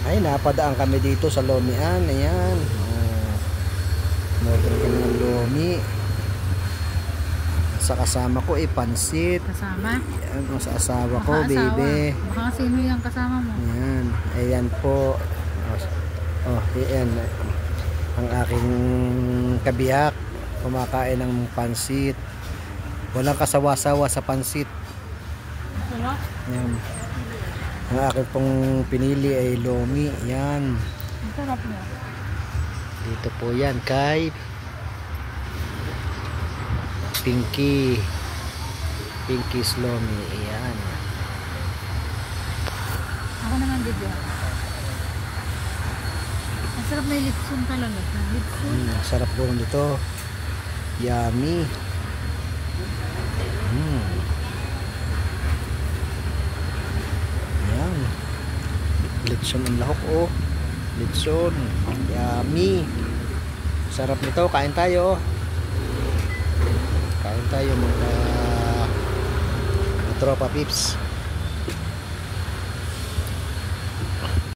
Ay, napadaan kami dito sa Lomian. Ayan. Modern kami ng Lomi. Sa kasama ko pansit. Kasama? Ayan, sa asawa ko, baby. Baka sino yung kasama mo? Ayan. Ayan po. Ayan. Ang aking kabiyak. Kumakain ng pansit. Walang kasawa-sawa sa pansit. Wala? Ayan. Ang aking pong pinili ay Lomi. Yan. Ang sarap niya. Dito po yan kay Pinky's Lomi. Ayan. Ako naman video. Ang sarap na yung litsun talaga. Litsun. Sarap po nito. Yummy. Ayan. Litsun ang lahok, oh. Litsun. Yummy. Sarap nito. Kain tayo. Kain tayo mga tropa pips.